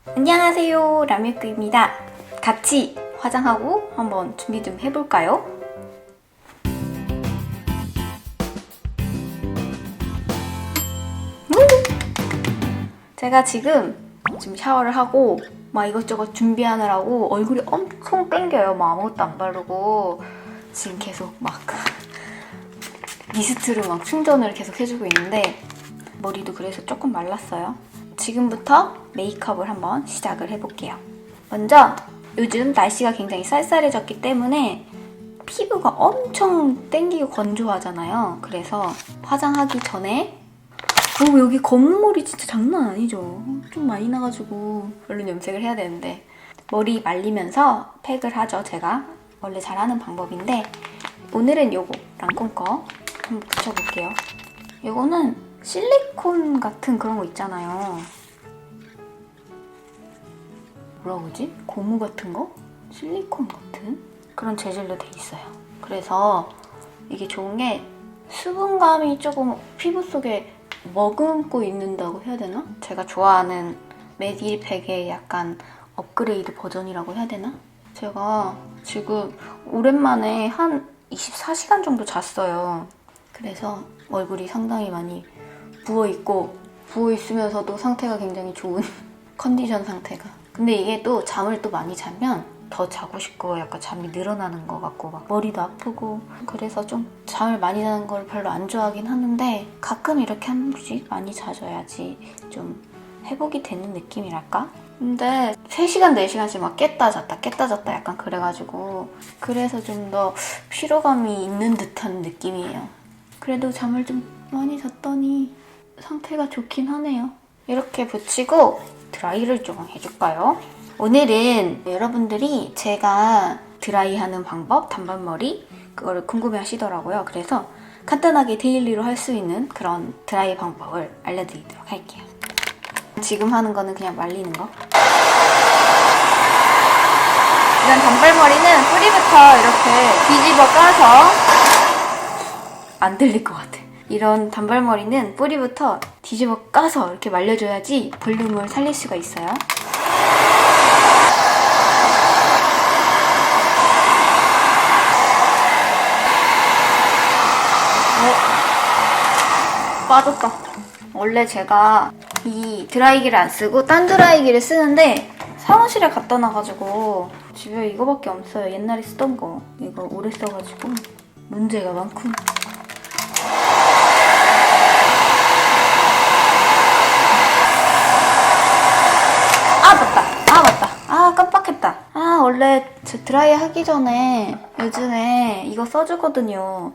안녕하세요, 라미크입니다. 같이 화장하고 한번 준비 좀 해볼까요? 제가 지금 샤워를 하고 막 이것저것 준비하느라고 얼굴이 엄청 땡겨요. 막 아무것도 안 바르고 지금 계속 막 미스트로 막 충전을 계속 해주고 있는데 머리도 그래서 조금 말랐어요. 지금부터 메이크업을 한번 시작을 해볼게요. 먼저 요즘 날씨가 굉장히 쌀쌀해졌기 때문에 피부가 엄청 땡기고 건조하잖아요. 그래서 화장하기 전에 여기 검은 머리 진짜 장난 아니죠? 좀 많이 나가지고 얼른 염색을 해야 되는데 머리 말리면서 팩을 하죠, 제가. 원래 잘하는 방법인데 오늘은 요거 랑콤 거 한번 붙여볼게요. 요거는 실리콘 같은 그런 거 있잖아요. 뭐라 그러지? 고무 같은 거? 실리콘 같은? 그런 재질로 돼 있어요. 그래서 이게 좋은 게 수분감이 조금 피부 속에 머금고 있는다고 해야 되나? 제가 좋아하는 메디팩의 약간 업그레이드 버전이라고 해야 되나? 제가 지금 오랜만에 한 24시간 정도 잤어요. 그래서 얼굴이 상당히 많이 부어있고 부어있으면서도 상태가 굉장히 좋은 컨디션 상태가. 근데 이게 또 잠을 또 많이 자면 더 자고 싶고 약간 잠이 늘어나는 것 같고 막 머리도 아프고 그래서 좀 잠을 많이 자는 걸 별로 안 좋아하긴 하는데 가끔 이렇게 한 번씩 많이 자줘야지 좀 회복이 되는 느낌이랄까? 근데 3시간, 4시간씩 막 깼다 잤다 약간 그래가지고 그래서 좀 더 피로감이 있는 듯한 느낌이에요. 그래도 잠을 좀 많이 잤더니 상태가 좋긴 하네요. 이렇게 붙이고 드라이를 좀 해줄까요? 오늘은 여러분들이 제가 드라이하는 방법, 단발머리 그거를 궁금해 하시더라고요. 그래서 간단하게 데일리로 할 수 있는 그런 드라이 방법을 알려드리도록 할게요. 지금 하는 거는 그냥 말리는 거. 이런 단발머리는 뿌리부터 이렇게 뒤집어 까서 안 들릴 것 같아. 이런 단발머리는 뿌리부터 뒤집어 까서 이렇게 말려줘야지 볼륨을 살릴 수가 있어요. 빠졌다. 원래 제가 이 드라이기를 안 쓰고 딴 드라이기를 쓰는데 사무실에 갖다 놔가지고 집에 이거밖에 없어요. 옛날에 쓰던 거. 이거 오래 써가지고 문제가 많군. 맞다. 깜빡했다. 원래 저 드라이 하기 전에 요즘에 이거 써주거든요.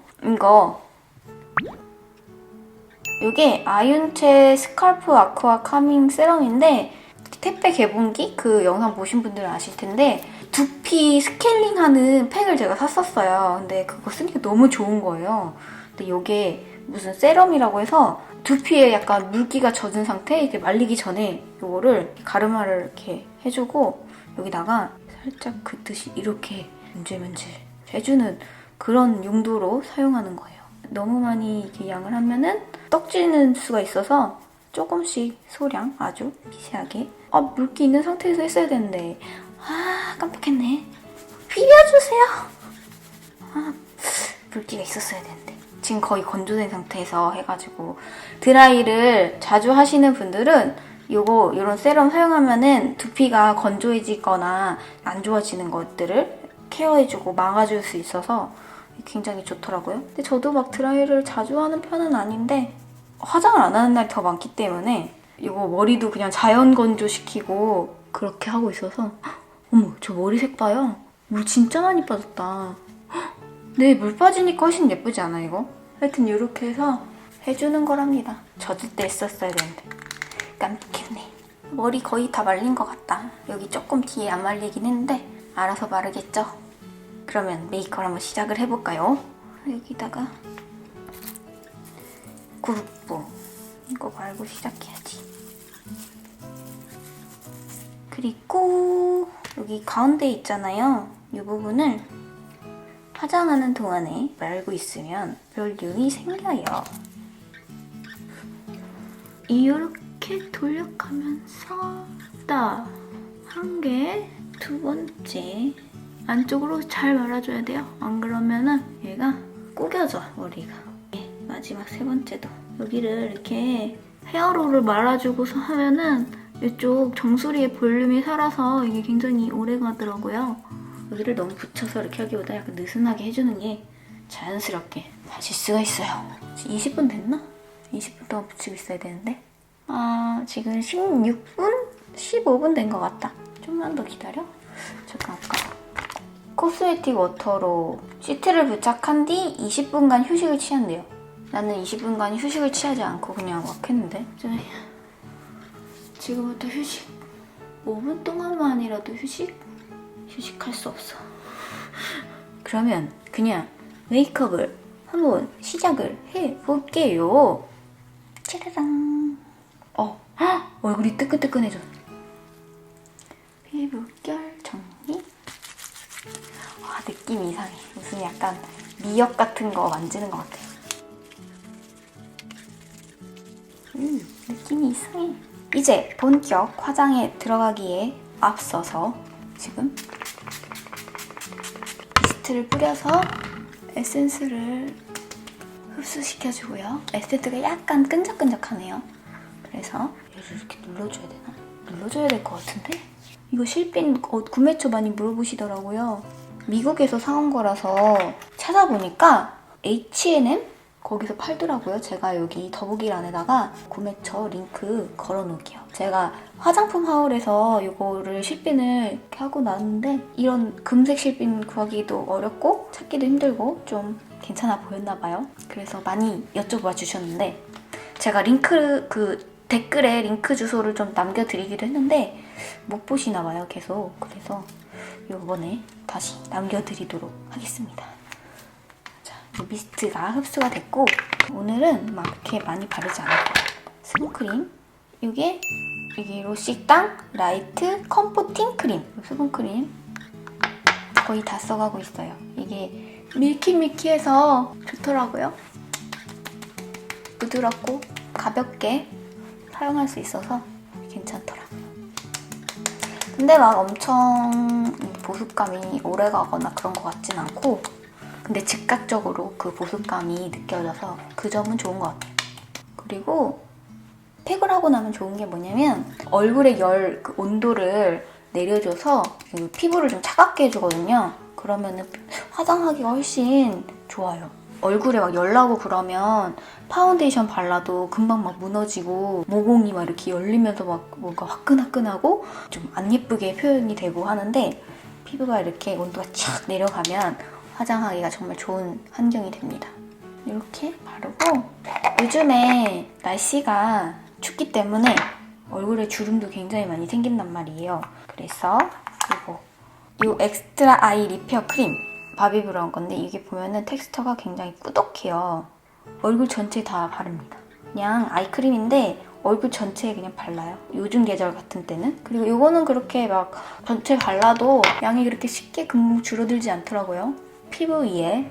이게 아윤체 스칼프 아쿠아 카밍 세럼인데 택배 개봉기? 그 영상 보신 분들은 아실 텐데 두피 스케일링하는 팩을 제가 샀었어요. 근데 그거 쓰니까 너무 좋은 거예요. 근데 이게 무슨 세럼이라고 해서 두피에 약간 물기가 젖은 상태 이렇게 말리기 전에 이거를 가르마를 이렇게 해주고 여기다가 살짝 긋듯이 이렇게 문질문질 해주는 그런 용도로 사용하는 거예요. 너무 많이 이렇게 양을 하면은 떡지는 수가 있어서 조금씩 소량 아주 미세하게 물기 있는 상태에서 했어야 되는데 깜빡했네. 비벼주세요. 물기가 있었어야 되는데 지금 거의 건조된 상태에서 해가지고 드라이를 자주 하시는 분들은 이런 세럼 사용하면은 두피가 건조해지거나 안 좋아지는 것들을 케어해주고 막아줄 수 있어서 굉장히 좋더라고요. 근데 저도 막 드라이를 자주 하는 편은 아닌데 화장을 안 하는 날이 더 많기 때문에 이거 머리도 그냥 자연 건조시키고 그렇게 하고 있어서 어머, 저 머리색 봐요. 물 진짜 많이 빠졌다. 네, 물 빠지니까 훨씬 예쁘지 않아, 이거? 하여튼 이렇게 해서 해주는 거랍니다. 젖을 때 했었어야 되는데 깜빡했네. 머리 거의 다 말린 것 같다. 여기 조금 뒤에 안 말리긴 했는데 알아서 마르겠죠? 그러면 메이크업 한번 시작을 해볼까요? 여기다가 구룩부 이거 말고 시작해야지. 그리고 여기 가운데 있잖아요. 이 부분을 화장하는 동안에 말고 있으면 볼륨이 생겨요. 이렇게 돌려가면서 딱 한 개, 두 번째. 안쪽으로 잘 말아줘야 돼요. 안 그러면은 얘가 구겨져, 머리가. 네, 마지막 세 번째도. 여기를 이렇게 헤어롤을 말아주고서 하면은 이쪽 정수리의 볼륨이 살아서 이게 굉장히 오래 가더라고요. 여기를 너무 붙여서 이렇게 하기보다 약간 느슨하게 해주는 게 자연스럽게 하실 수가 있어요. 20분 됐나? 20분 동안 붙이고 있어야 되는데 지금 16분? 15분 된 것 같다. 좀만 더 기다려. 잠깐 아까 코스메틱 워터로 시트를 부착한 뒤 20분간 휴식을 취한대요. 나는 20분간 휴식을 취하지 않고 그냥 막 했는데 지금부터 휴식 5분 동안만이라도 휴식할 수 없어. 그러면 그냥 메이크업을 한번 시작을 해볼게요. 짜라랑. 얼굴이 뜨끈뜨끈해져. 피부결 정리. 느낌이 이상해. 무슨 약간 미역 같은 거 만지는 것 같아. 느낌이 이상해. 이제 본격 화장에 들어가기에 앞서서 지금 미스트를 뿌려서 에센스를 흡수시켜주고요. 에센스가 약간 끈적끈적하네요. 그래서 얘를 이렇게 눌러줘야 되나? 눌러줘야 될 것 같은데? 이거 실핀 구매처 많이 물어보시더라고요. 미국에서 사온 거라서 찾아보니까 H&M? 거기서 팔더라고요. 제가 여기 더보기란에다가 구매처 링크 걸어놓을게요. 제가 화장품 하울에서 이거를 실핀을 이렇게 하고 나왔는데 이런 금색 실핀 구하기도 어렵고 찾기도 힘들고 좀 괜찮아 보였나 봐요. 그래서 많이 여쭤봐 주셨는데 제가 댓글에 링크 주소를 좀 남겨드리기도 했는데 못 보시나 봐요, 계속. 그래서 이번에 다시 남겨드리도록 하겠습니다. 자, 미스트가 흡수가 됐고 오늘은 막 이렇게 많이 바르지 않을 거예요. 수분크림. 이게 로시땅 라이트 컴포팅 크림. 수분크림 거의 다 써가고 있어요. 이게 밀키밀키해서 좋더라고요. 부드럽고 가볍게 사용할 수 있어서 괜찮더라고요. 근데 막 엄청 보습감이 오래가거나 그런 것 같진 않고 근데 즉각적으로 그 보습감이 느껴져서 그 점은 좋은 것 같아요. 그리고 팩을 하고 나면 좋은 게 뭐냐면 얼굴의 그 온도를 내려줘서 피부를 좀 차갑게 해주거든요. 그러면은 화장하기가 훨씬 좋아요. 얼굴에 막 열 나고 그러면 파운데이션 발라도 금방 막 무너지고 모공이 막 이렇게 열리면서 막 뭔가 화끈화끈하고 좀 안 예쁘게 표현이 되고 하는데 피부가 이렇게 온도가 촥 내려가면 화장하기가 정말 좋은 환경이 됩니다. 이렇게 바르고 요즘에 날씨가 춥기 때문에 얼굴에 주름도 굉장히 많이 생긴단 말이에요. 그래서 이 엑스트라 아이 리페어 크림 바비브라운 건데 이게 보면은 텍스처가 굉장히 꾸덕해요. 얼굴 전체에 다 바릅니다. 그냥 아이크림인데 얼굴 전체에 그냥 발라요. 요즘 계절 같은 때는. 그리고 이거는 그렇게 막 전체 발라도 양이 그렇게 쉽게 금방 줄어들지 않더라고요. 피부 위에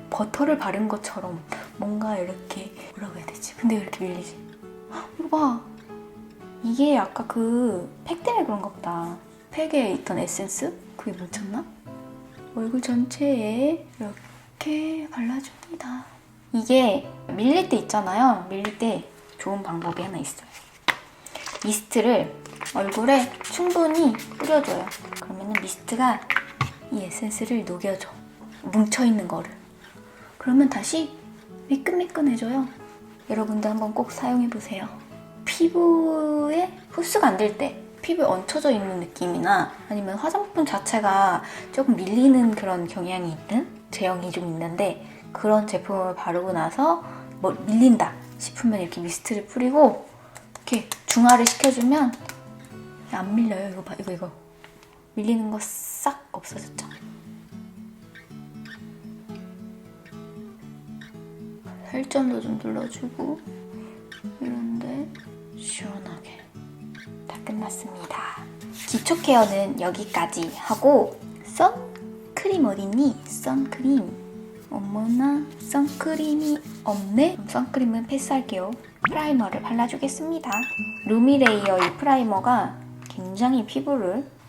버터를 바른 것처럼 뭔가 이렇게 뭐라고 해야 되지? 근데 왜 이렇게 밀리지? 이거 봐. 이게 아까 그 팩 때문에 그런가 보다. 팩에 있던 에센스? 그게 묻혔나? 얼굴 전체에 이렇게 발라줍니다. 이게 밀릴 때 있잖아요. 밀릴 때 좋은 방법이 하나 있어요. 미스트를 얼굴에 충분히 뿌려줘요. 그러면 미스트가 이 에센스를 녹여줘. 뭉쳐있는 거를. 그러면 다시 매끈매끈해져요. 여러분도 한번 꼭 사용해보세요. 피부에 흡수가 안 될 때 피부에 얹혀져 있는 느낌이나 아니면 화장품 자체가 조금 밀리는 그런 경향이 있는 제형이 좀 있는데 그런 제품을 바르고 나서 뭐 밀린다 싶으면 이렇게 미스트를 뿌리고 이렇게 중화를 시켜주면 안 밀려요. 이거 봐, 이거 밀리는 거 싹 없어졌죠? 혈점도 좀 눌러주고 이런데 시원하게 다 끝났습니다. 기초 케어는 여기까지 하고 선크림 어딨니? 선크림 어머나 선크림이 없네? 그럼 선크림은 패스할게요. 프라이머를 발라주겠습니다. 루미레이어 이 프라이머가 굉장히 피부를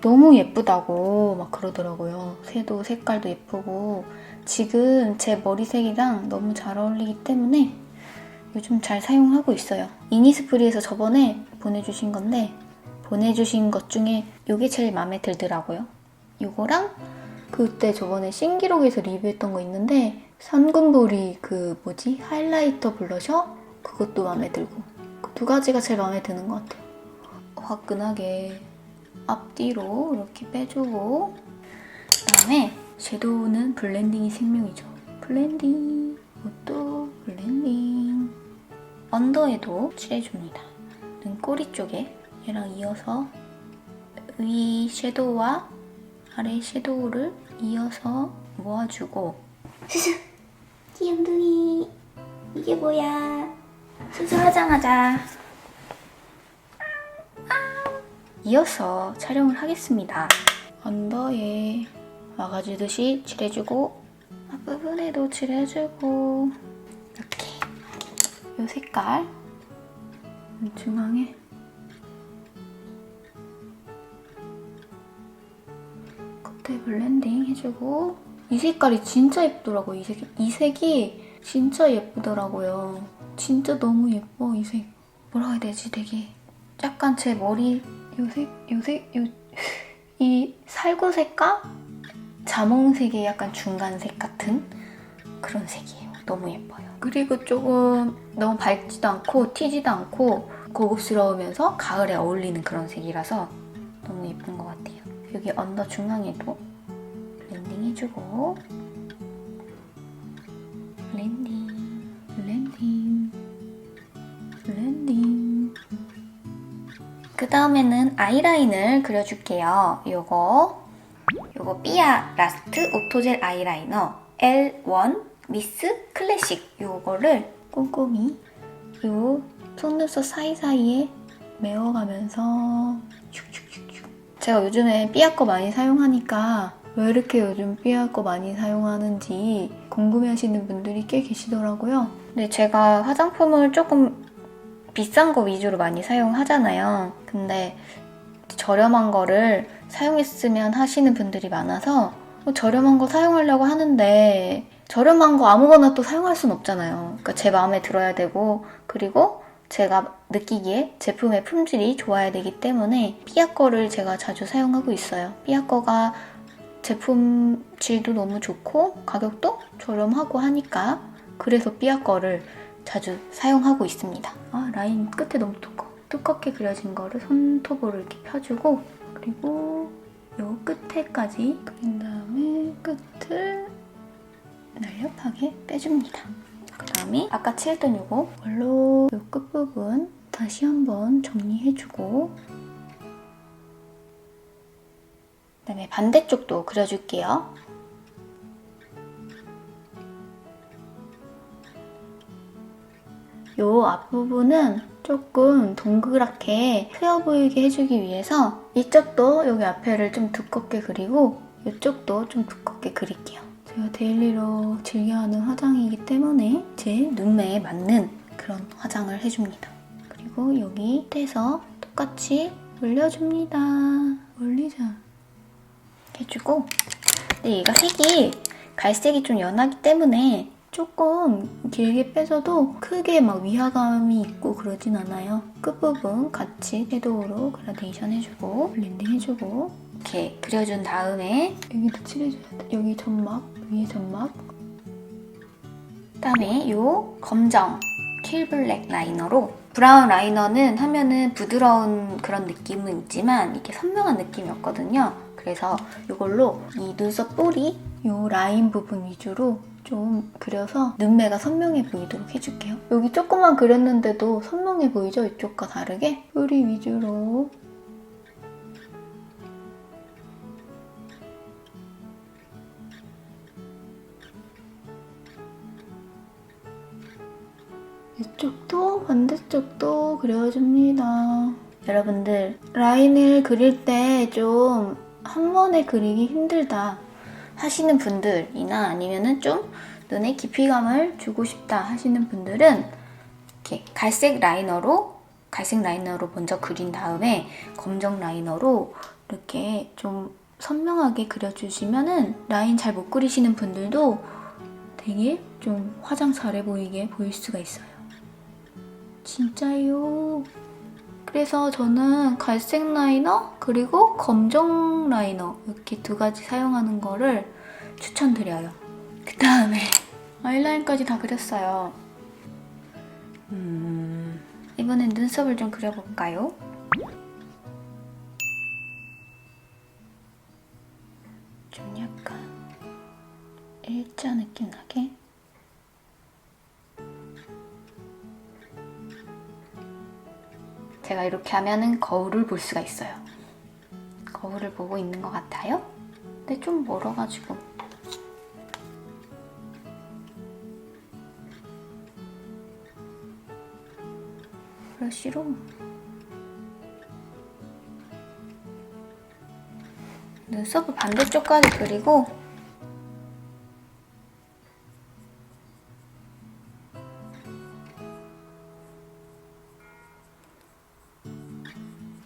너무 예쁘다고 막 그러더라고요. 섀도우 색깔도 예쁘고 지금 제 머리색이랑 너무 잘 어울리기 때문에 요즘 잘 사용하고 있어요. 이니스프리에서 저번에 보내주신 건데 보내주신 것 중에 이게 제일 마음에 들더라고요. 이거랑 그때 저번에 신기록에서 리뷰했던 거 있는데 산금보리 그 뭐지? 하이라이터 블러셔? 그것도 마음에 들고 그 두 가지가 제일 마음에 드는 것 같아요. 화끈하게 앞뒤로 이렇게 빼주고 그다음에 섀도우는 블렌딩이 생명이죠. 블렌딩 이것도 블렌딩 언더에도 칠해줍니다. 눈꼬리 쪽에 얘랑 이어서 위 섀도우와 아래 섀도우를 이어서 모아주고 수수! 귀염둥이 이게 뭐야? 수수 화장하자. 이어서 촬영을 하겠습니다. 언더에 막아주듯이 칠해주고 앞부분에도 칠해주고 이렇게 이 색깔 중앙에 겉에 블렌딩 해주고 이 색깔이 진짜 예쁘더라고요. 이 색이 진짜 예쁘더라고요. 진짜 너무 예뻐 이 색. 뭐라고 해야 되지? 되게 약간 제 머리 이 살구색과 자몽색의 약간 중간색 같은 그런 색이에요. 너무 예뻐요. 그리고 조금 너무 밝지도 않고 튀지도 않고 고급스러우면서 가을에 어울리는 그런 색이라서 너무 예쁜 것 같아요. 여기 언더 중앙에도 블렌딩 해주고 블렌딩 그 다음에는 아이라인을 그려줄게요. 요거 삐아 라스트 오토젤 아이라이너 L1 미스 클래식 요거를 꼼꼼히 요 속눈썹 사이사이에 메워가면서 슉슉슉슉. 제가 요즘에 삐아 거 많이 사용하니까 왜 이렇게 요즘 삐아 거 많이 사용하는지 궁금해하시는 분들이 꽤 계시더라고요. 근데 제가 화장품을 조금 비싼 거 위주로 많이 사용하잖아요. 근데 저렴한 거를 사용했으면 하시는 분들이 많아서 저렴한 거 사용하려고 하는데 저렴한 거 아무거나 또 사용할 순 없잖아요. 그러니까 제 마음에 들어야 되고 그리고 제가 느끼기에 제품의 품질이 좋아야 되기 때문에 삐아 거를 제가 자주 사용하고 있어요. 삐아 거가 제품 질도 너무 좋고 가격도 저렴하고 하니까 그래서 삐아 거를 자주 사용하고 있습니다. 라인 끝에 너무 두껍게 그려진 거를 손톱으로 이렇게 펴주고 그리고 요 끝에까지 그린 다음에 끝을 날렵하게 빼줍니다. 그 다음에 아까 칠했던 이걸로 요 끝부분 다시 한번 정리해주고 그 다음에 반대쪽도 그려줄게요. 요 앞부분은 조금 동그랗게 트여 보이게 해주기 위해서 이쪽도 여기 앞에를 좀 두껍게 그리고 이쪽도 좀 두껍게 그릴게요. 제가 데일리로 즐겨하는 화장이기 때문에 제 눈매에 맞는 그런 화장을 해줍니다. 그리고 여기 끝에서 똑같이 올려줍니다. 올리자. 해주고 근데 얘가 색이 갈색이 좀 연하기 때문에 조금 길게 빼서도 크게 막 위화감이 있고 그러진 않아요. 끝부분 같이 섀도우로 그라데이션 해주고 블렌딩 해주고 이렇게 그려준 다음에 여기도 칠해줘야 돼. 여기 점막, 위에 점막 그다음에 이 검정 킬블랙 라이너로 브라운 라이너는 하면은 부드러운 그런 느낌은 있지만 이게 선명한 느낌이었거든요. 그래서 이걸로 이 눈썹 뿌리 이 라인 부분 위주로 좀 그려서 눈매가 선명해 보이도록 해줄게요. 여기 조금만 그렸는데도 선명해 보이죠? 이쪽과 다르게 뿌리 위주로 이쪽도 반대쪽도 그려줍니다. 여러분들 라인을 그릴 때 좀 한 번에 그리기 힘들다 하시는 분들이나 아니면은 좀 눈에 깊이감을 주고 싶다 하시는 분들은 이렇게 갈색 라이너로 먼저 그린 다음에 검정 라이너로 이렇게 좀 선명하게 그려주시면은 라인 잘 못 그리시는 분들도 되게 좀 화장 잘해 보이게 보일 수가 있어요. 진짜요. 그래서 저는 갈색 라이너 그리고 검정 라이너 이렇게 두 가지 사용하는 거를 추천드려요. 그 다음에 아이라인까지 다 그렸어요. 이번엔 눈썹을 좀 그려볼까요? 좀 약간 일자 느낌 나게. 제가 이렇게 하면은 거울을 볼 수가 있어요. 거울을 보고 있는 것 같아요? 근데 좀 멀어가지고. 브러쉬로 눈썹을 반대쪽까지 그리고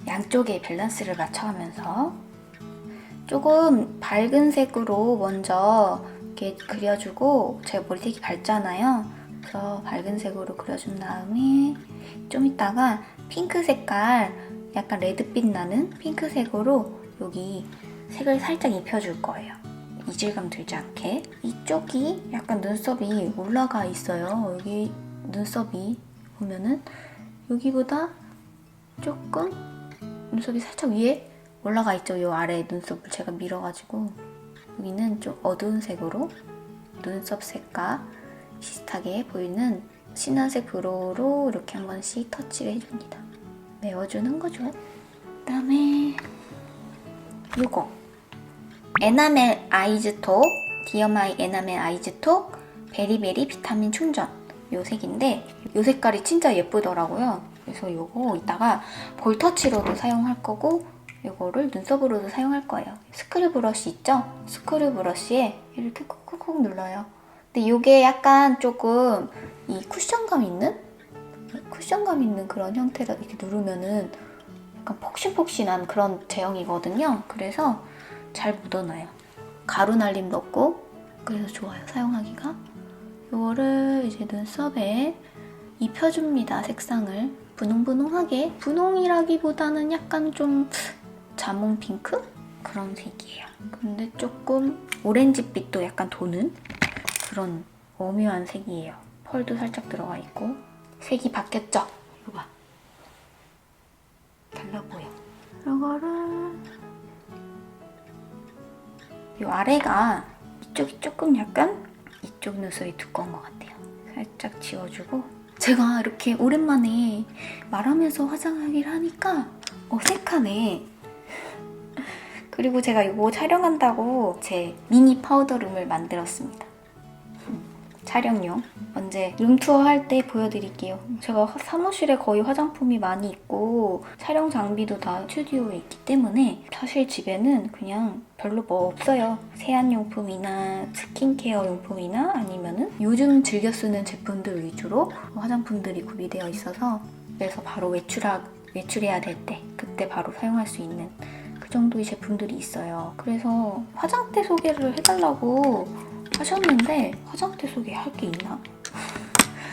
양쪽의 밸런스를 맞춰가면서 조금 밝은 색으로 먼저 이렇게 그려주고 제가 머리색이 밝잖아요. 그래서 밝은 색으로 그려준 다음에 좀 이따가 핑크 색깔 약간 레드빛 나는 핑크색으로 여기 색을 살짝 입혀줄 거예요. 이질감 들지 않게. 이쪽이 약간 눈썹이 올라가 있어요. 여기 눈썹이 보면은 여기보다 조금 눈썹이 살짝 위에 올라가 있죠. 이 아래 눈썹을 제가 밀어가지고 여기는 좀 어두운 색으로 눈썹 색과 비슷하게 보이는 진한색 브로우로 이렇게 한 번씩 터치를 해줍니다. 메워주는 거죠. 그다음에 이거 에나멜 아이즈톡 디어마이 에나멜 아이즈톡 베리베리 비타민 충전 이 색인데 이 색깔이 진짜 예쁘더라고요. 그래서 이거 이따가 볼터치로도 사용할 거고 이거를 눈썹으로도 사용할 거예요. 스크류 브러쉬 있죠? 스크류 브러쉬에 이렇게 콕콕콕 눌러요. 근데 이게 약간 조금 이 쿠션감 있는 그런 형태로 이렇게 누르면은 약간 폭신폭신한 그런 제형이거든요. 그래서 잘 묻어나요. 가루 날림도 없고 그래서 좋아요, 사용하기가. 이거를 이제 눈썹에 입혀줍니다. 색상을 분홍분홍하게. 분홍이라기보다는 약간 좀 자몽 핑크? 그런 색이에요. 근데 조금 오렌지빛도 약간 도는 그런 오묘한 색이에요. 펄도 살짝 들어가 있고. 색이 바뀌었죠? 이거 봐. 달라 보여. 이거를 이 아래가 이쪽이 조금 약간 이쪽 눈썹이 두꺼운 것 같아요. 살짝 지워주고. 제가 이렇게 오랜만에 말하면서 화장하기를 하니까 어색하네. 그리고 제가 이거 촬영한다고 제 미니 파우더룸을 만들었습니다. 촬영용. 언제 룸투어 할 때 보여드릴게요. 제가 사무실에 거의 화장품이 많이 있고 촬영 장비도 다 스튜디오에 있기 때문에 사실 집에는 그냥 별로 뭐 없어요. 세안용품이나 스킨케어 용품이나 아니면은 요즘 즐겨 쓰는 제품들 위주로 화장품들이 구비되어 있어서 그래서 바로 외출해야 될 때 그때 바로 사용할 수 있는 그 정도의 제품들이 있어요. 그래서 화장대 소개를 해달라고 하셨는데 화장대 소개할 게 있나?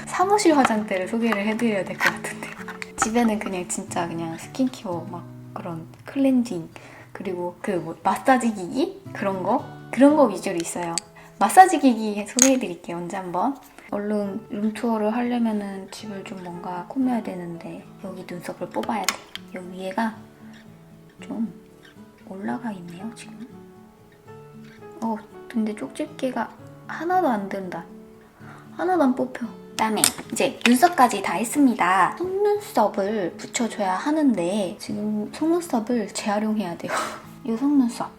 사무실 화장대를 소개를 해드려야 될 것 같은데 집에는 그냥 진짜 그냥 스킨케어 막 그런 클렌징 그리고 그 뭐 마사지 기기? 그런 거 위주로 있어요. 마사지 기기 소개해드릴게요. 언제 한번. 얼른 룸투어를 하려면은 집을 좀 뭔가 꾸며야 되는데 여기 눈썹을 뽑아야 돼. 여기 위에가 좀 올라가 있네요 지금. 근데 쪽집게가 하나도 안 든다. 하나도 안 뽑혀. 그다음에 이제 눈썹까지 다 했습니다. 속눈썹을 붙여줘야 하는데 지금 속눈썹을 재활용해야 돼요. 이 속눈썹.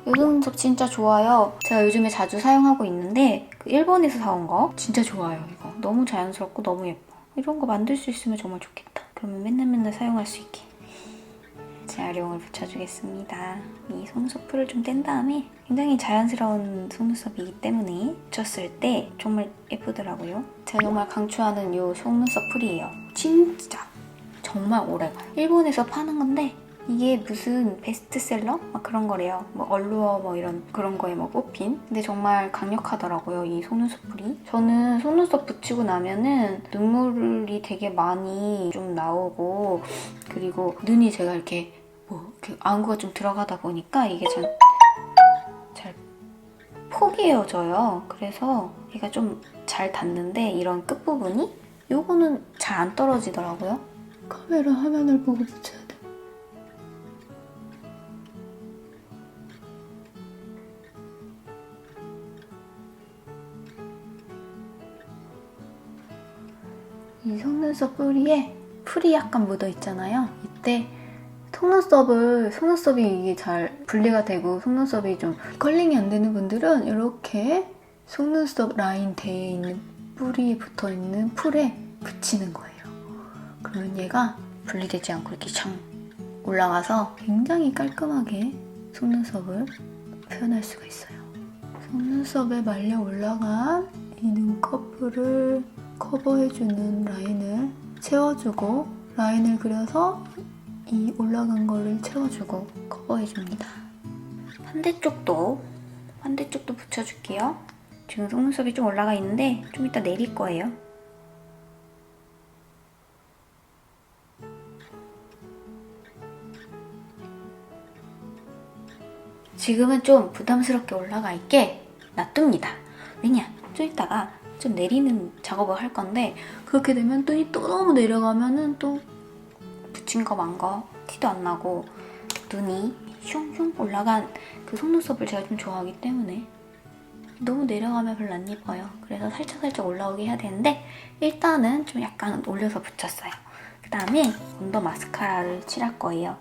이 속눈썹 진짜 좋아요. 제가 요즘에 자주 사용하고 있는데 그 일본에서 사온 거 진짜 좋아요. 이거 너무 자연스럽고 너무 예뻐. 이런 거 만들 수 있으면 정말 좋겠다. 그러면 맨날 사용할 수 있게. 재활용을 붙여주겠습니다. 이 속눈썹 풀을 좀 뗀 다음에 굉장히 자연스러운 속눈썹이기 때문에 붙였을 때 정말 예쁘더라고요. 제가 정말 강추하는 이 속눈썹 풀이에요. 진짜 정말 오래가요. 일본에서 파는 건데 이게 무슨 베스트셀러? 막 그런 거래요. 뭐 얼루어 뭐 이런 그런 거에 뭐 뽑힌. 근데 정말 강력하더라고요, 이 속눈썹 풀이. 저는 속눈썹 붙이고 나면은 눈물이 되게 많이 좀 나오고, 그리고 눈이 제가 이렇게 뭐 이렇게 안구가 좀 들어가다 보니까 이게 잘 포개어져요. 그래서 얘가 좀 잘 닿는데 이런 끝부분이 요거는 잘 안 떨어지더라고요. 카메라 화면을 보고 붙여야 돼. 이 속눈썹 뿌리에 풀이 약간 묻어 있잖아요. 이때 속눈썹이 이게 잘 분리가 되고 속눈썹이 좀 컬링이 안 되는 분들은 이렇게 속눈썹 라인 대에 있는 뿌리에 붙어 있는 풀에 붙이는 거예요. 그러면 얘가 분리되지 않고 이렇게 창 올라가서 굉장히 깔끔하게 속눈썹을 표현할 수가 있어요. 속눈썹에 말려 올라간 이 눈꺼풀을 커버해주는 라인을 채워주고, 라인을 그려서 이 올라간 거를 채워주고 커버해줍니다. 반대쪽도 붙여줄게요. 지금 속눈썹이 좀 올라가 있는데 좀 이따 내릴 거예요. 지금은 좀 부담스럽게 올라가 있게 놔둡니다. 왜냐? 좀 이따가 좀 내리는 작업을 할 건데, 그렇게 되면 눈이 또 너무 내려가면은 또 붙인 거 만 거 티도 안 나고, 눈이 슝슝 올라간 그 속눈썹을 제가 좀 좋아하기 때문에 너무 내려가면 별로 안 예뻐요. 그래서 살짝 올라오게 해야 되는데, 일단은 좀 약간 올려서 붙였어요. 그 다음에 언더 마스카라를 칠할 거예요.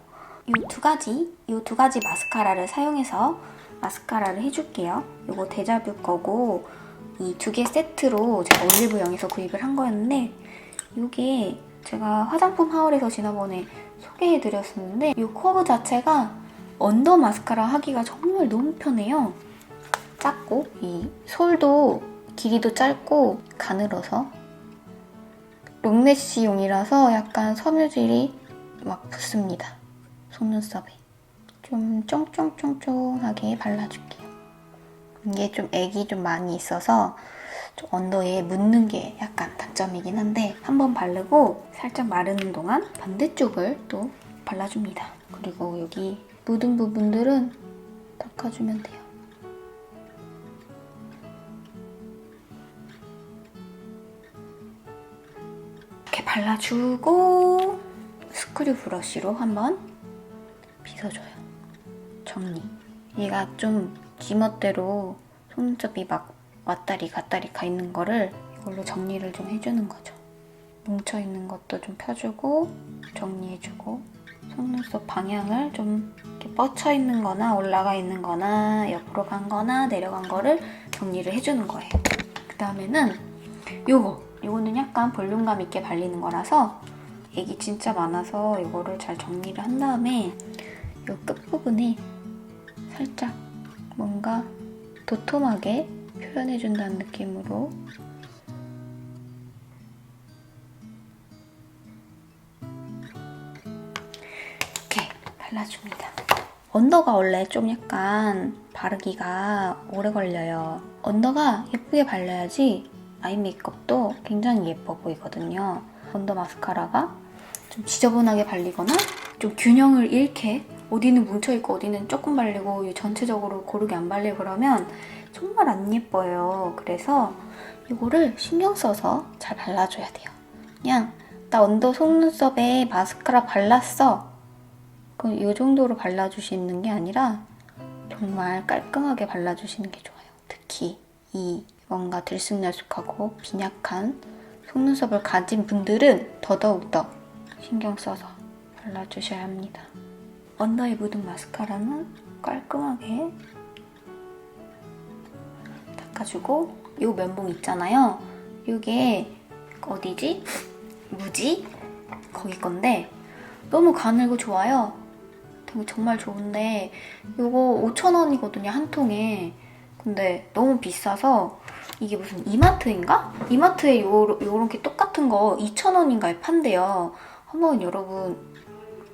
이 두 가지 마스카라를 사용해서 마스카라를 해줄게요. 이거 데자뷰 거고, 이 두 개 세트로 제가 올리브영에서 구입을 한 거였는데, 이게 제가 화장품 하울에서 지난번에 소개해드렸었는데, 이 커브 자체가 언더 마스카라 하기가 정말 너무 편해요. 작고, 이 솔도 길이도 짧고 가늘어서 롱래쉬용이라서 약간 섬유질이 막 붙습니다. 속눈썹에 좀 쫑쫑쫑쫑하게 발라줄게요. 이게 좀 액이 좀 많이 있어서 좀 언더에 묻는 게 약간 단점이긴 한데, 한번 바르고 살짝 마르는 동안 반대쪽을 또 발라줍니다. 그리고 여기 묻은 부분들은 닦아주면 돼요. 이렇게 발라주고 스크류 브러쉬로 한번 빗어줘요. 정리. 얘가 좀 지멋대로 속눈썹이 막 왔다리 갔다리 가 있는 거를 이걸로 정리를 좀 해주는 거죠. 뭉쳐있는 것도 좀 펴주고 정리해주고, 속눈썹 방향을 좀 이렇게 뻗쳐있는 거나 올라가 있는 거나 옆으로 간 거나 내려간 거를 정리를 해주는 거예요. 그 다음에는 요거는 약간 볼륨감 있게 발리는 거라서 액이 진짜 많아서 이거를 잘 정리를 한 다음에 요 끝부분에 살짝 뭔가 도톰하게 표현해준다는 느낌으로 이렇게 발라줍니다. 언더가 원래 좀 약간 바르기가 오래 걸려요. 언더가 예쁘게 발라야지 아이 메이크업도 굉장히 예뻐 보이거든요. 언더 마스카라가 좀 지저분하게 발리거나 좀 균형을 잃게, 어디는 뭉쳐있고 어디는 조금 발리고 전체적으로 고르게 안 발리고 그러면 정말 안 예뻐요. 그래서 이거를 신경 써서 잘 발라줘야 돼요. 그냥 나 언더 속눈썹에 마스카라 발랐어, 그럼 이 정도로 발라주시는 게 아니라 정말 깔끔하게 발라주시는 게 좋아요. 특히 이 뭔가 들쑥날쑥하고 빈약한 속눈썹을 가진 분들은 더더욱더 신경 써서 발라주셔야 합니다. 언더에 묻은 마스카라는 깔끔하게 닦아주고, 이 면봉 있잖아요. 이게 어디지? 무지? 거기 건데 너무 가늘고 좋아요. 정말 좋은데 이거 5,000원이거든요, 한 통에. 근데 너무 비싸서 이게 무슨 이마트인가? 이마트에 요렇게 똑같은 거 2,000원인가에 판대요. 한번 여러분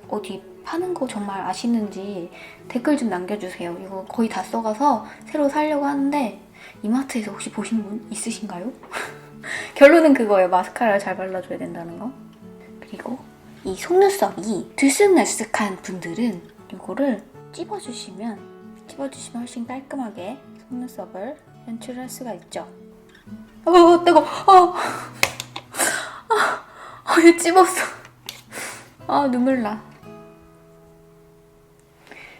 어디 파는 거 정말 아시는지 댓글 좀 남겨주세요. 이거 거의 다 써가서 새로 사려고 하는데 이마트에서 혹시 보신 분 있으신가요? 결론은 그거예요. 마스카라를 잘 발라줘야 된다는 거. 그리고 이 속눈썹이 들쑥날쑥한 분들은 이거를 찝어주시면 훨씬 깔끔하게 속눈썹을 연출할 수가 있죠. 뜨거워. 얘 찝었어. 눈물 나.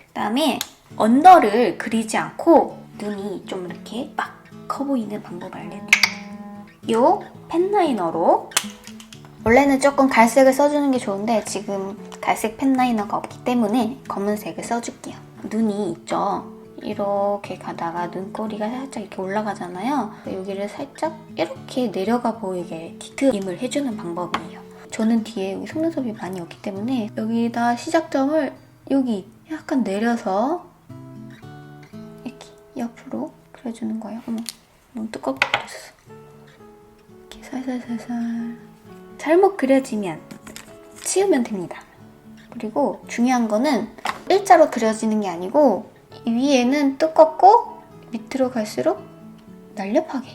그다음에 언더를 그리지 않고 눈이 좀 이렇게 막 커 보이는 방법을 알려드릴게요. 요 펜라이너로 원래는 조금 갈색을 써주는 게 좋은데 지금 갈색 펜라이너가 없기 때문에 검은색을 써줄게요. 눈이 있죠? 이렇게 가다가 눈꼬리가 살짝 이렇게 올라가잖아요. 여기를 살짝 이렇게 내려가 보이게 디트임을 해주는 방법이에요. 저는 뒤에 여기 속눈썹이 많이 없기 때문에 여기다 시작점을 여기 약간 내려서 이렇게 옆으로 그려주는 거예요. 어머, 너무 두껍게 그렸어. 이렇게 살살살살 잘못 그려지면 치우면 됩니다. 그리고 중요한 거는 일자로 그려지는 게 아니고 위에는 두껍고 밑으로 갈수록 날렵하게.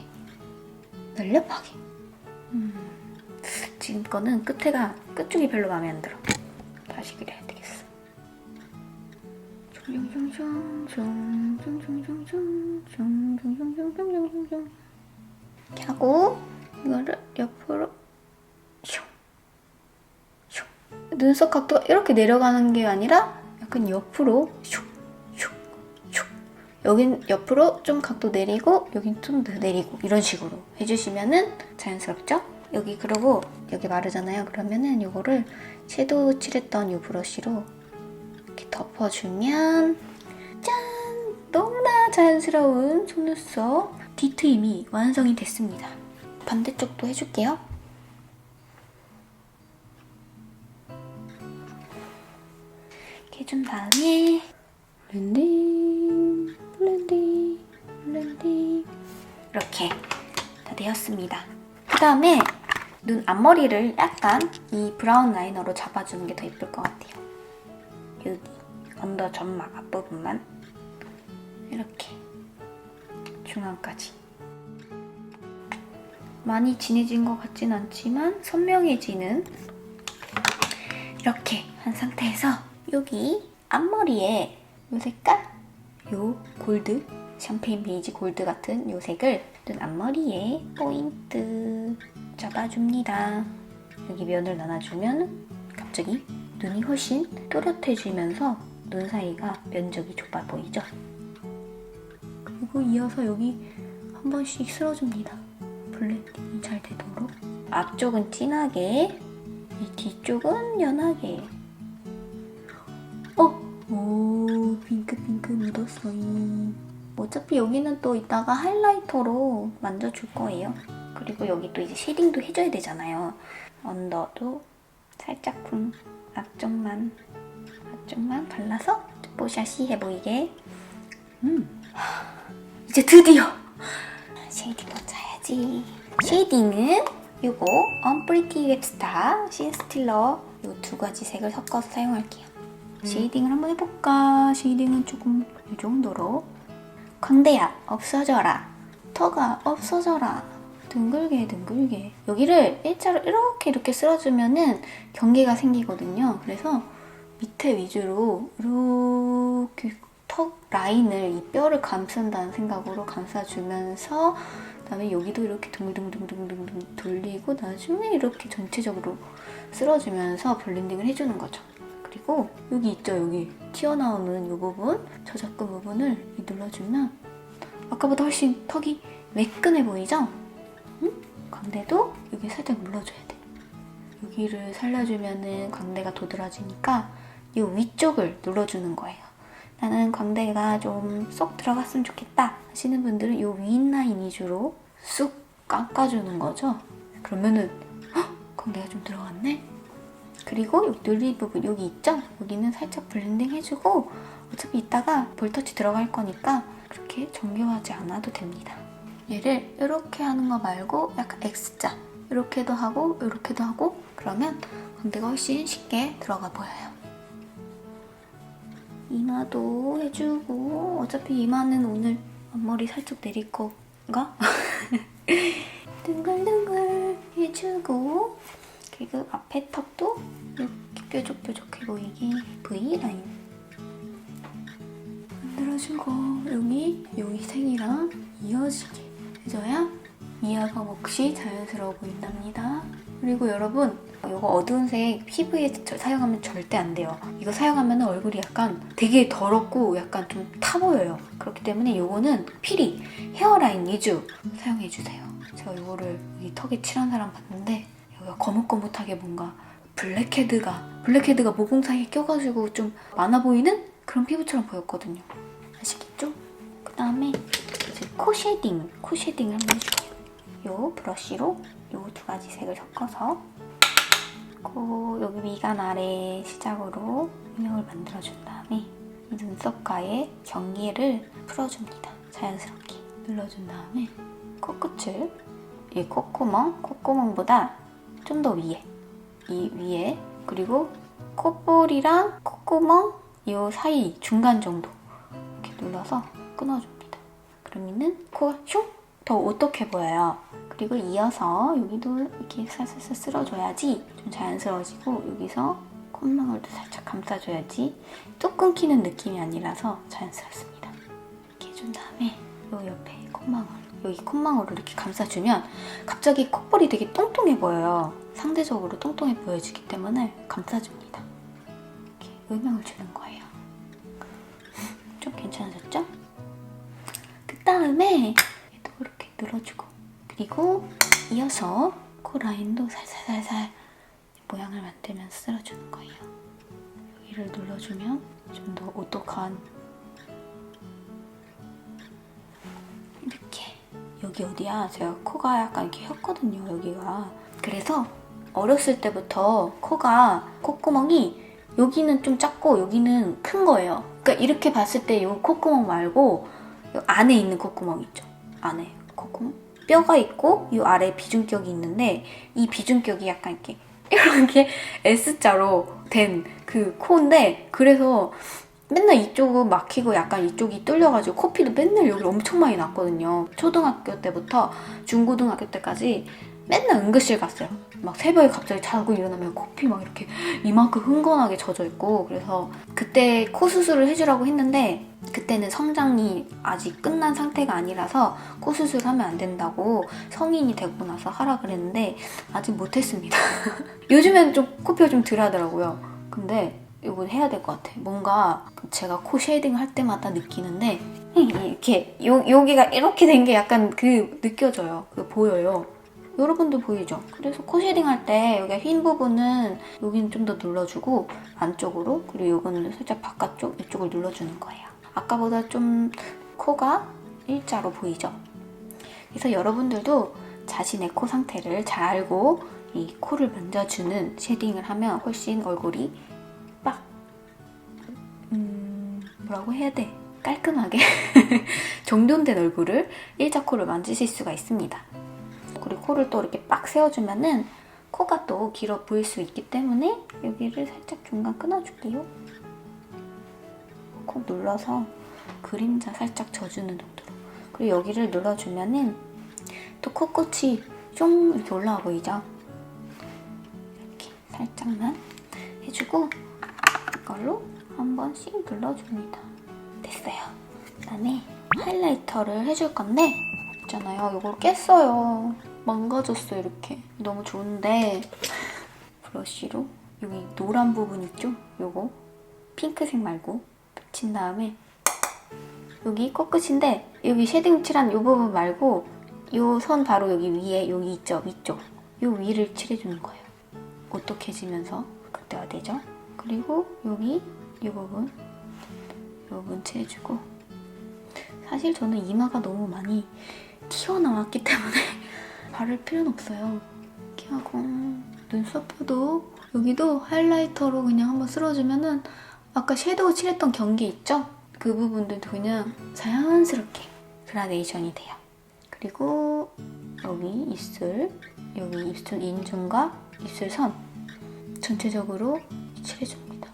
지금 거는 끝쪽이 별로 마음에 안 들어. 다시 그려야 되겠어. 이렇게 하고 이거를 옆으로 눈썹 각도가 이렇게 내려가는 게 아니라 약간 옆으로 여긴 옆으로 좀 각도 내리고 여긴 좀 더 내리고 이런 식으로 해주시면은 자연스럽죠? 그리고 여기 마르잖아요. 그러면은 이거를 섀도우 칠했던 이 브러쉬로 이렇게 덮어주면 짠! 너무나 자연스러운 속눈썹 디트임이 완성이 됐습니다. 반대쪽도 해줄게요. 이렇게 해준 다음에 블렌딩 이렇게 다 되었습니다. 그 다음에 눈 앞머리를 약간 이 브라운 라이너로 잡아주는 게 더 예쁠 것 같아요. 여기 언더 점막 앞부분만 이렇게 중앙까지. 많이 진해진 것 같진 않지만 선명해지는 이렇게 한 상태에서 여기 앞머리에 이 색깔, 요 골드, 샴페인 베이지 골드 같은 요 색을 눈 앞머리에 포인트 잡아줍니다. 여기 면을 나눠주면 갑자기 눈이 훨씬 또렷해지면서 눈 사이가 면적이 좁아 보이죠? 그리고 이어서 여기 한 번씩 쓸어줍니다. 블렌딩이 잘 되도록. 앞쪽은 진하게, 이 뒤쪽은 연하게. 오, 핑크 묻었어요. 어차피 여기는 또 이따가 하이라이터로 만져줄 거예요. 그리고 여기 또 이제 쉐딩도 해줘야 되잖아요. 언더도 살짝쿵 앞쪽만 발라서 뽀샤시해 보이게. 이제 드디어 쉐이딩도 짜야지. 쉐이딩은 요거 언프리티 웹스타 신스틸러 요 두 가지 색을 섞어서 사용할게요. 쉐이딩을 한번 해볼까? 쉐이딩은 조금 이 정도로. 광대야 없어져라. 턱아 없어져라. 둥글게. 여기를 일자로 이렇게 쓸어주면은 경계가 생기거든요. 그래서 밑에 위주로 이렇게 턱 라인을 이 뼈를 감싼다는 생각으로 감싸주면서 그다음에 여기도 이렇게 둥둥 돌리고 나중에 이렇게 전체적으로 쓸어주면서 블렌딩을 해주는 거죠. 그리고 여기 있죠? 여기 튀어나오는 이 부분, 저작근 부분을 눌러주면 아까보다 훨씬 턱이 매끈해 보이죠? 광대도 여기 살짝 눌러줘야 돼. 여기를 살려주면은 광대가 도드라지니까 이 위쪽을 눌러주는 거예요. 나는 광대가 좀 쏙 들어갔으면 좋겠다 하시는 분들은 이 윗라인 위주로 쑥 깎아주는 거죠. 그러면은 광대가 좀 들어갔네? 그리고 여기 눌릴 부분 여기 있죠? 여기는 살짝 블렌딩 해주고 어차피 이따가 볼터치 들어갈 거니까 그렇게 정교하지 않아도 됩니다. 얘를 이렇게 하는 거 말고 약간 X자 이렇게도 하고 이렇게도 하고 그러면 광대가 훨씬 쉽게 들어가 보여요. 이마도 해주고, 어차피 이마는 오늘 앞머리 살짝 내릴 건가? 둥글둥글 해주고, 그리고 앞에 턱도 이렇게 뾰족뾰족해 보이게 V라인 만들어주고, 여기 색이랑 이어지게 해줘야 이하가 몫이 자연스러워 보인답니다. 그리고 여러분, 이거 어두운 색 피부에 사용하면 절대 안 돼요. 이거 사용하면 얼굴이 약간 되게 더럽고 약간 좀 타 보여요. 그렇기 때문에 이거는 필히 헤어라인 위주 사용해주세요. 제가 이거를 이 턱에 칠한 사람 봤는데 여기가 거뭇거뭇하게 뭔가 블랙헤드가 모공 사이에 껴가지고 좀 많아 보이는 그런 피부처럼 보였거든요. 아시겠죠? 그 다음에 이제 코 쉐딩을 한번 해줄게요. 이 브러쉬로 이 두 가지 색을 섞어서 여기 미간 아래 시작으로 음영을 만들어준 다음에 이 눈썹과의 경계를 풀어줍니다. 자연스럽게 눌러준 다음에 코끝을 이 콧구멍보다 좀 더 위에, 이 위에, 그리고 콧볼이랑 콧구멍 이 사이 중간 정도 이렇게 눌러서 끊어줍니다. 그러면은 코가 슝! 더 오똑해 보여요. 그리고 이어서 여기도 이렇게 살살 쓸어줘야지 좀 자연스러워지고, 여기서 콧망울도 살짝 감싸줘야지 뚝 끊기는 느낌이 아니라서 자연스럽습니다. 이렇게 해준 다음에 요 옆에 여기 콧망울을 이렇게 감싸주면 갑자기 콧볼이 되게 똥똥해 보여요. 상대적으로 똥똥해 보여지기 때문에 감싸줍니다. 이렇게 음영을 주는 거예요. 좀 괜찮아졌죠? 그 다음에 얘도 이렇게 눌러주고, 그리고 이어서 코 라인도 살살살살 모양을 만들면서 쓸어주는 거예요. 여기를 눌러주면 좀 더 오똑한, 이렇게. 여기 어디야? 제가 코가 약간 이렇게 혔거든요, 여기가. 그래서 어렸을 때부터 콧구멍이 여기는 좀 작고 여기는 큰 거예요. 그러니까 이렇게 봤을 때 이 콧구멍 말고 이 안에 있는 콧구멍 있죠? 안에 콧구멍? 뼈가 있고 이 아래 비중격이 있는데, 이 비중격이 약간 이렇게 S자로 된 그 코인데, 그래서 맨날 이쪽은 막히고 약간 이쪽이 뚫려가지고 코피도 맨날 여기 엄청 많이 났거든요. 초등학교 때부터 중고등학교 때까지 맨날 응급실 갔어요. 막 새벽에 갑자기 자고 일어나면 코피 막 이렇게 이만큼 흥건하게 젖어 있고, 그래서 그때 코 수술을 해주라고 했는데 그때는 성장이 아직 끝난 상태가 아니라서 코 수술하면 안 된다고 성인이 되고 나서 하라 그랬는데 아직 못했습니다. 요즘엔 좀 코피가 좀 덜 하더라고요. 근데 이거 해야 될 것 같아. 뭔가 제가 코 쉐이딩 할 때마다 느끼는데 이렇게 여기가 이렇게 된 게 약간 느껴져요. 보여요. 여러분도 보이죠? 그래서 코 쉐딩 할 때 여기 흰 부분은 여기는 좀 더 눌러주고 안쪽으로, 그리고 이거는 살짝 바깥쪽 이쪽을 눌러주는 거예요. 아까보다 좀 코가 일자로 보이죠? 그래서 여러분들도 자신의 코 상태를 잘 알고 이 코를 만져주는 쉐딩을 하면 훨씬 얼굴이 빡 뭐라고 해야 돼? 깔끔하게 정돈된 얼굴을 일자 코를 만드실 수가 있습니다. 그리고 코를 또 이렇게 빡 세워주면은 코가 또 길어 보일 수 있기 때문에 여기를 살짝 중간 끊어줄게요. 콕 눌러서 그림자 살짝 져주는 정도로. 그리고 여기를 눌러주면은 또 코끝이 쫑 이렇게 올라와 보이죠? 이렇게 살짝만 해주고 이걸로 한 번씩 눌러줍니다. 됐어요. 그다음에 하이라이터를 해줄 건데 있잖아요. 이걸 깼어요. 망가졌어요, 이렇게. 너무 좋은데 브러쉬로 여기 노란 부분 있죠? 요거 핑크색 말고 붙인 다음에 여기 코끝인데 여기 쉐딩 칠한 요 부분 말고 요 선 바로 여기 위에 여기 있죠? 위쪽. 요 위를 칠해주는 거예요. 오똑해지면서 그때가 되죠? 그리고 여기 이 부분 칠해주고, 사실 저는 이마가 너무 많이 튀어나왔기 때문에 바를 필요는 없어요. 이렇게 하고 눈썹도 여기도 하이라이터로 그냥 한번 쓸어주면은 아까 섀도우 칠했던 경계 있죠? 그 부분들도 그냥 자연스럽게 그라데이션이 돼요. 그리고 여기 입술, 여기 입술 인중과 입술 선 전체적으로 칠해줍니다.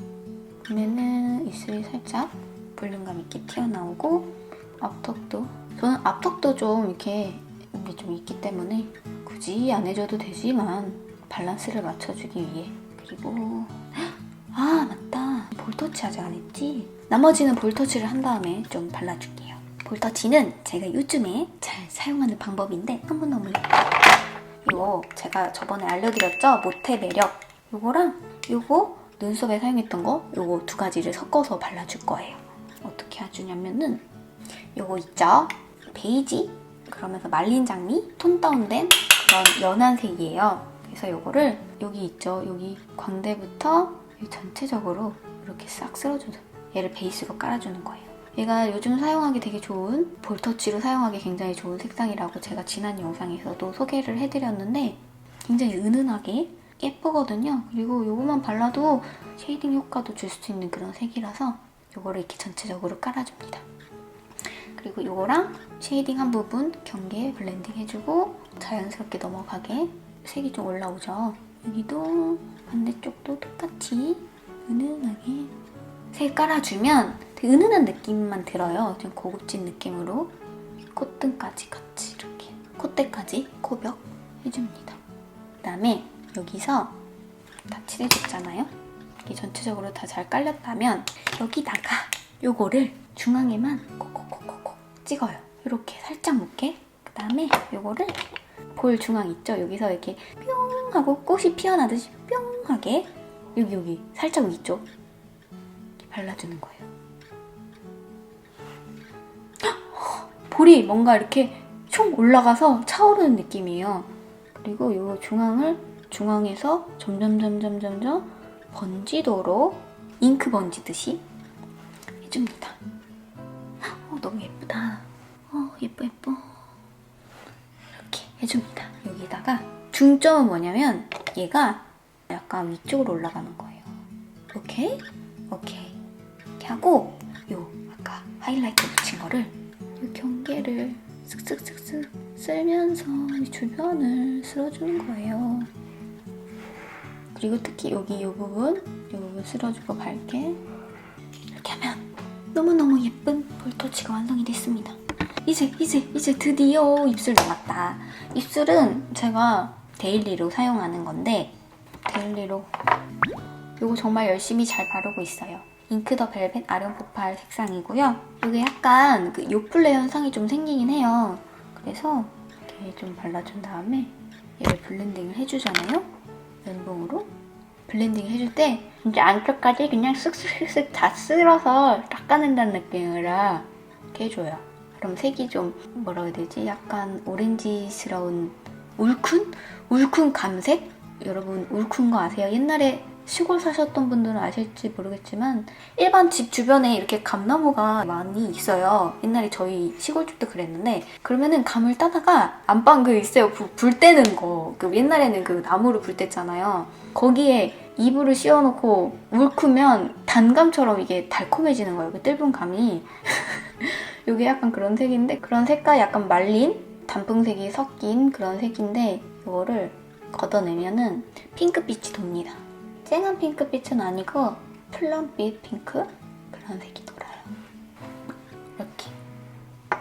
그러면은 입술이 살짝 볼륨감 있게 튀어나오고 앞턱도 저는 앞턱도 좀 이렇게 이게 좀 있기 때문에 굳이 안 해줘도 되지만 밸런스를 맞춰주기 위해 그리고 아 맞다 볼터치 아직 안 했지? 나머지는 볼터치를 한 다음에 좀 발라줄게요. 볼터치는 제가 요즘에 잘 사용하는 방법인데 너무너무 이거 제가 저번에 알려드렸죠? 모태 매력 요거랑 요거 눈썹에 사용했던 거 요거 두 가지를 섞어서 발라줄 거예요. 어떻게 해주냐면은 요거 있죠? 베이지? 그러면서 말린 장미? 톤 다운된 그런 연한 색이에요. 그래서 요거를 여기 있죠? 여기 광대부터 여기 전체적으로 이렇게 싹 쓸어주는 얘를 베이스로 깔아주는 거예요. 얘가 요즘 사용하기 되게 좋은 볼터치로 사용하기 굉장히 좋은 색상이라고 제가 지난 영상에서도 소개를 해드렸는데 굉장히 은은하게 예쁘거든요. 그리고 요거만 발라도 쉐이딩 효과도 줄 수 있는 그런 색이라서 요거를 이렇게 전체적으로 깔아줍니다. 그리고 요거랑 쉐이딩 한 부분 경계 블렌딩 해주고 자연스럽게 넘어가게 색이 좀 올라오죠. 여기도 반대쪽도 똑같이 은은하게 색 깔아주면 되게 은은한 느낌만 들어요. 좀 고급진 느낌으로 콧등까지 같이 이렇게 콧대까지 코벽 해줍니다. 그다음에 여기서 다 칠해줬잖아요. 이게 전체적으로 다 잘 깔렸다면 여기다가 요거를 중앙에만 콕콕콕콕콕 찍어요. 이렇게 살짝 묻게. 그다음에 요거를 볼 중앙 있죠? 여기서 이렇게 뿅 하고 꽃이 피어나듯이 뿅 하게 여기 살짝 위쪽 이렇게 발라주는 거예요. 볼이 뭔가 이렇게 총 올라가서 차오르는 느낌이에요. 그리고 요 중앙에서 점점 번지도록 잉크 번지듯이 해줍니다. 너무 예쁘다. 예뻐. 이렇게 해줍니다. 여기다가 중점은 뭐냐면 얘가 약간 위쪽으로 올라가는 거예요. 오케이. 이렇게 하고 요 아까 하이라이터 붙인 거를 요 경계를 쓱쓱쓱쓱 쓸면서 이 주변을 쓸어주는 거예요. 그리고 특히 여기 이 부분 쓸어주고 밝게 이렇게 하면 너무너무 예쁜 볼터치가 완성이 됐습니다. 이제 드디어 입술 남았다. 입술은 제가 데일리로 사용하는 건데 데일리로 이거 정말 열심히 잘 바르고 있어요. 잉크 더 벨벳 아령 포팔 색상이고요. 이게 약간 그 요플레 현상이 좀 생기긴 해요. 그래서 이렇게 좀 발라준 다음에 얘를 블렌딩을 해주잖아요. 면봉으로 블렌딩 해줄 때 이제 안쪽까지 그냥 쓱쓱쓱 다 쓸어서 닦아낸다는 느낌으로 이렇게 해줘요. 그럼 색이 좀 뭐라 해야 되지? 약간 오렌지스러운 울큰 감색? 여러분 울큰 거 아세요? 옛날에 시골 사셨던 분들은 아실지 모르겠지만 일반 집 주변에 이렇게 감나무가 많이 있어요. 옛날에 저희 시골집도 그랬는데 그러면은 감을 따다가 안방 그 있어요. 불 때는 거. 그 옛날에는 그 나무로 불 뗐잖아요. 거기에 이불을 씌워놓고 울크면 단감처럼 이게 달콤해지는 거예요. 그 뜰분 감이. 이게 약간 그런 색인데 그런 색과 약간 말린 단풍색이 섞인 그런 색인데 이거를 걷어내면은 핑크빛이 돕니다. 쨍한 핑크빛은 아니고 플럼빛 핑크? 그런 색이 돌아요. 이렇게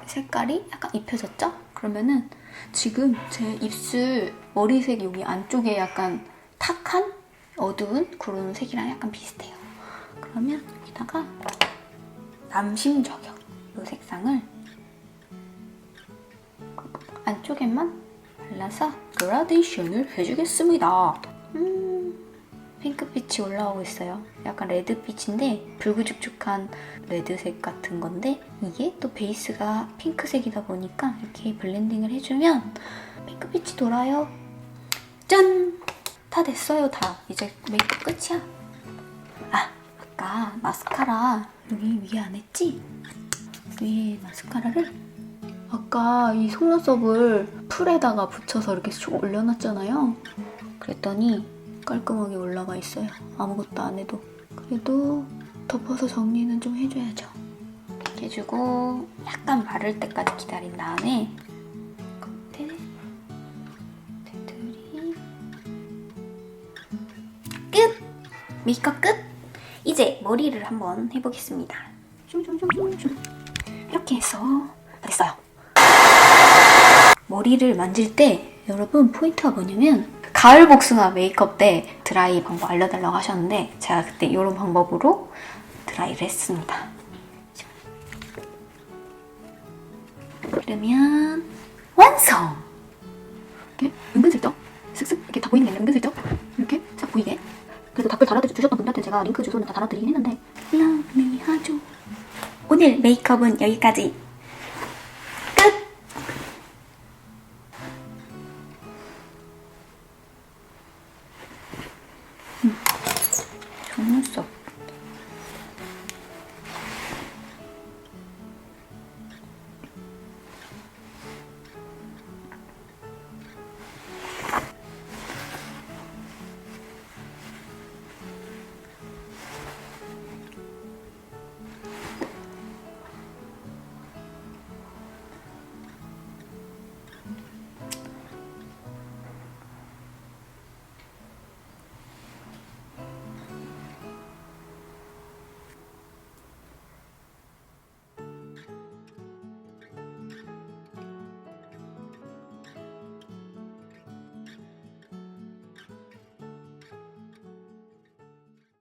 색깔이 약간 입혀졌죠? 그러면은 지금 제 입술 머리색 여기 안쪽에 약간 탁한 어두운 그런 색이랑 약간 비슷해요. 그러면 여기다가 남심 저격 이 색상을 안쪽에만 발라서 그라데이션을 해주겠습니다. 핑크빛이 올라오고 있어요. 약간 레드빛인데 붉으죽죽한 레드색 같은 건데 이게 또 베이스가 핑크색이다 보니까 이렇게 블렌딩을 해주면 핑크빛이 돌아요. 짠! 다 됐어요, 다. 이제 메이크업 끝이야. 아까 마스카라 여기 위에 안 했지? 위에 마스카라를 아까 이 속눈썹을 풀에다가 붙여서 이렇게 쭉 올려놨잖아요. 그랬더니 깔끔하게 올라가 있어요. 아무것도 안 해도. 그래도 덮어서 정리는 좀 해줘야죠. 이렇게 해주고 약간 마를 때까지 기다린 다음에 겉에 테두리 끝! 메이크업 끝! 이제 머리를 한번 해보겠습니다. 숑숑숑숑. 이렇게 해서 다 됐어요. 머리를 만질 때 여러분 포인트가 뭐냐면 가을 복숭아 메이크업 때 드라이 방법 알려달라고 하셨는데 제가 그때 이런 방법으로 드라이를 했습니다. 그러면 완성! 이렇게 은근슬쩍 슥슥 이렇게 다 보이는 게 아니라 은근슬쩍 이렇게 싹 보이게. 그래서 댓글 달아주셨던 분들한테 제가 링크 주소는 다 달아드리긴 했는데 러블리하죠. 오늘 메이크업은 여기까지.